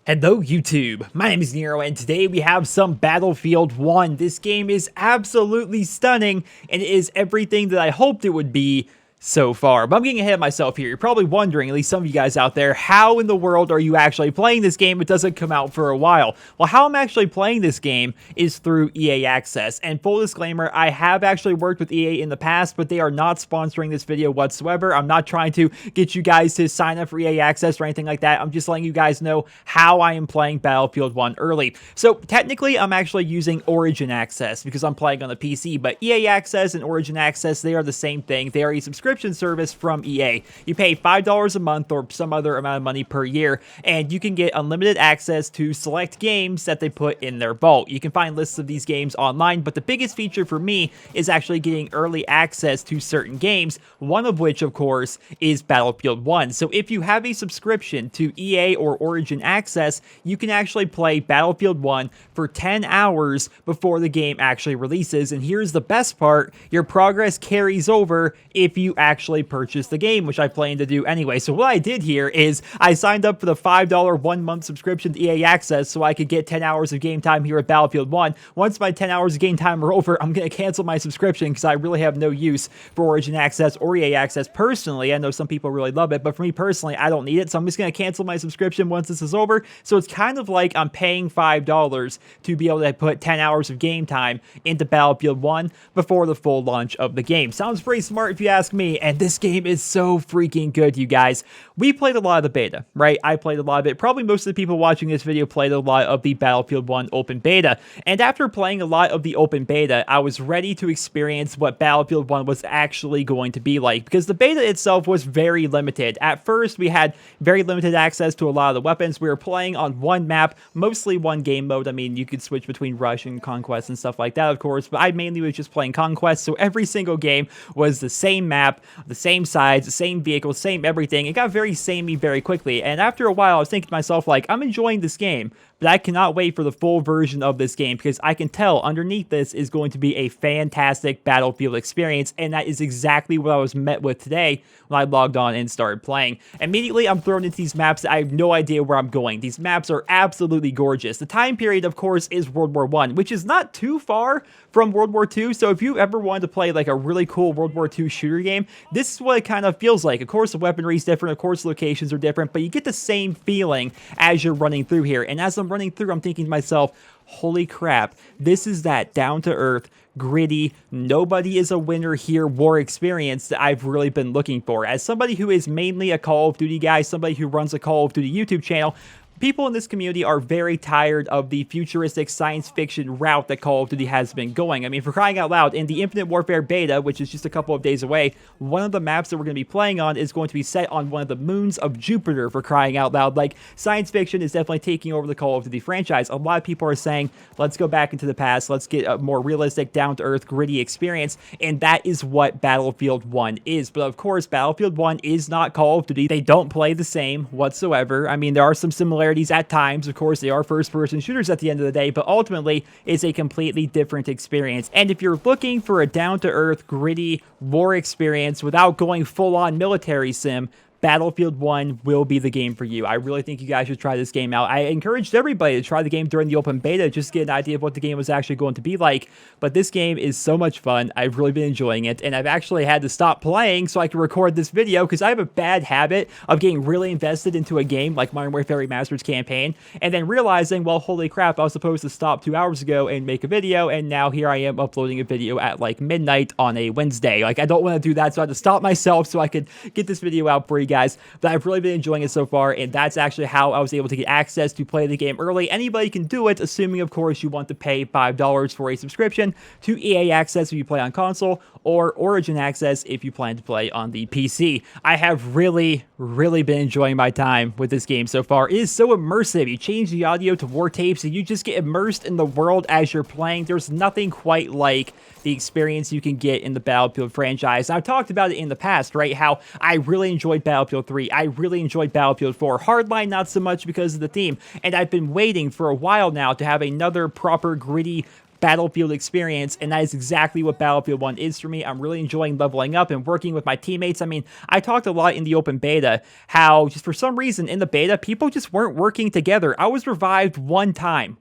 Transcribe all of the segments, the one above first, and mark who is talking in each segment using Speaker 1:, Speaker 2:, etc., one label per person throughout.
Speaker 1: Hello YouTube, my name is Nero and today we have some Battlefield 1. This game is absolutely stunning and it is everything that I hoped it would be so far. But I'm getting ahead of myself here. You're probably wondering, at least some of you guys out there, how in the world are you actually playing this game? It doesn't come out for a while. Well, how I'm actually playing this game is through EA Access. And full disclaimer, I have actually worked with EA in the past, but they are not sponsoring this video whatsoever. I'm not trying to get you guys to sign up for EA Access or anything like that. I'm just letting you guys know how I am playing Battlefield 1 early. So technically, I'm actually using Origin Access because I'm playing on the PC, but EA Access and Origin Access, they are the same thing. They are a subscription service from EA. You pay $5 a month or some other amount of money per year, and you can get unlimited access to select games that they put in their vault. You can find lists of these games online, but the biggest feature for me is actually getting early access to certain games, one of which, of course, is Battlefield 1. So if you have a subscription to EA or Origin Access, you can actually play Battlefield 1 for 10 hours before the game actually releases, and here's the best part, your progress carries over if you actually purchase the game, which I plan to do anyway. So what I did here is I signed up for the $5 1-month subscription to EA Access so I could get 10 hours of game time here at Battlefield 1. Once my 10 hours of game time are over, I'm going to cancel my subscription because I really have no use for Origin Access or EA Access personally. I know some people really love it, but for me personally, I don't need it, so I'm just going to cancel my subscription once this is over. So it's kind of like I'm paying $5 to be able to put 10 hours of game time into Battlefield 1 before the full launch of the game. Sounds pretty smart if you ask me. And this game is so freaking good, you guys. We played a lot of the beta, right? I played a lot of it. Probably most of the people watching this video played a lot of the Battlefield 1 open beta. And after playing a lot of the open beta, I was ready to experience what Battlefield 1 was actually going to be like, because the beta itself was very limited. At first, we had very limited access to a lot of the weapons. We were playing on one map, mostly one game mode. I mean, you could switch between Rush and Conquest and stuff like that, of course, but I mainly was just playing Conquest, so every single game was the same map, the same sides, the same vehicles, same everything. It got very samey very quickly, and after a while I was thinking to myself, like, I'm enjoying this game, but I cannot wait for the full version of this game because I can tell underneath this is going to be a fantastic Battlefield experience, and that is exactly what I was met with today when I logged on and started playing. Immediately, I'm thrown into these maps that I have no idea where I'm going. These maps are absolutely gorgeous. The time period, of course, is World War I, which is not too far from World War II, so if you ever wanted to play like a really cool World War II shooter game, this is what it kind of feels like. Of course, the weaponry is different, of course, locations are different, but you get the same feeling as you're running through here, and as I'm running through, I'm thinking to myself, holy crap, this is that down-to-earth, gritty, nobody is a winner here war experience that I've really been looking for. As somebody who is mainly a Call of Duty guy, somebody who runs a Call of Duty YouTube channel, people in this community are very tired of the futuristic science fiction route that Call of Duty has been going. I mean, for crying out loud, in the Infinite Warfare beta, which is just a couple of days away, one of the maps that we're going to be playing on is going to be set on one of the moons of Jupiter, for crying out loud. Like, science fiction is definitely taking over the Call of Duty franchise. A lot of people are saying, let's go back into the past, let's get a more realistic, down-to-earth, gritty experience, and that is what Battlefield 1 is. But of course, Battlefield 1 is not Call of Duty. They don't play the same whatsoever. I mean, there are some similarities at times. Of course, they are first-person shooters at the end of the day, but ultimately, it's a completely different experience. And if you're looking for a down-to-earth, gritty war experience without going full-on military sim, Battlefield 1 will be the game for you. I really think you guys should try this game out. I encouraged everybody to try the game during the open beta just to get an idea of what the game was actually going to be like, but this game is so much fun. I've really been enjoying it, and I've actually had to stop playing so I can record this video because I have a bad habit of getting really invested into a game like Modern Warfare Remastered's campaign, and then realizing, well, holy crap, I was supposed to stop 2 hours ago and make a video, and now here I am uploading a video at like midnight on a Wednesday. Like, I don't want to do that, so I had to stop myself so I could get this video out for you guys. But I've really been enjoying it so far, and that's actually how I was able to get access to play the game early. Anybody can do it, assuming, of course, you want to pay $5 for a subscription to EA Access if you play on console, or Origin Access if you plan to play on the PC. I have really been enjoying my time with this game so far. It is so immersive. You change the audio to war tapes, and you just get immersed in the world as you're playing. There's nothing quite like the experience you can get in the Battlefield franchise. I've talked about it in the past, right? How I really enjoyed Battlefield 3. I really enjoyed Battlefield 4. Hardline, not so much because of the theme. And I've been waiting for a while now to have another proper, gritty Battlefield experience, and that is exactly what Battlefield 1 is for me. I'm really enjoying leveling up and working with my teammates. I mean, I talked a lot in the open beta how just for some reason in the beta, people just weren't working together. I was revived one time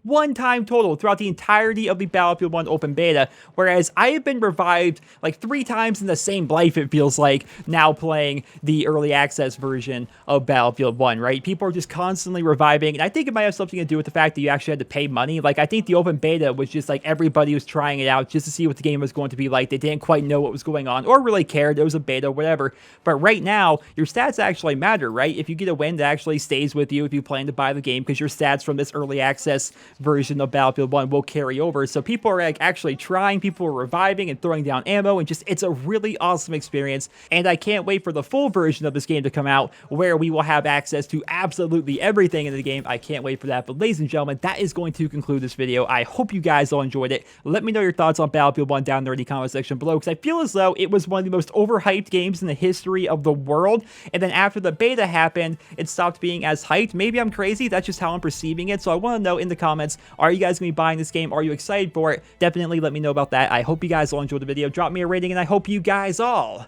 Speaker 1: total throughout the entirety of the Battlefield 1 open beta, whereas I have been revived like 3 times in the same life, it feels like, now playing the early access version of Battlefield 1, right? People are just constantly reviving, and I think it might have something to do with the fact that you actually had to pay money. Like, I think the open beta was just like everybody was trying it out just to see what the game was going to be like. They didn't quite know what was going on or really cared. It was a beta, whatever. But right now, your stats actually matter, right? If you get a win, that actually stays with you if you plan to buy the game, because your stats from this early access version of Battlefield 1 will carry over. So people are like actually trying, people are reviving and throwing down ammo, and just it's a really awesome experience. And I can't wait for the full version of this game to come out where we will have access to absolutely everything in the game. I can't wait for that. But ladies and gentlemen, that is going to conclude this video. I hope you guys all enjoyed it. Let me know your thoughts on Battlefield 1 down there in the comment section below, because I feel as though it was one of the most overhyped games in the history of the world. And then after the beta happened, it stopped being as hyped. Maybe I'm crazy. That's just how I'm perceiving it. So I want to know in the comments, are you guys going to be buying this game? Are you excited for it? Definitely let me know about that. I hope you guys all enjoyed the video. Drop me a rating, and I hope you guys all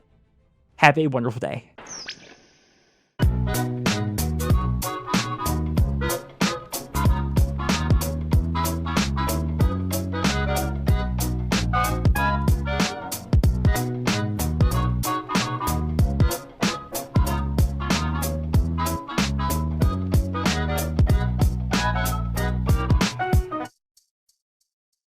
Speaker 1: have a wonderful day.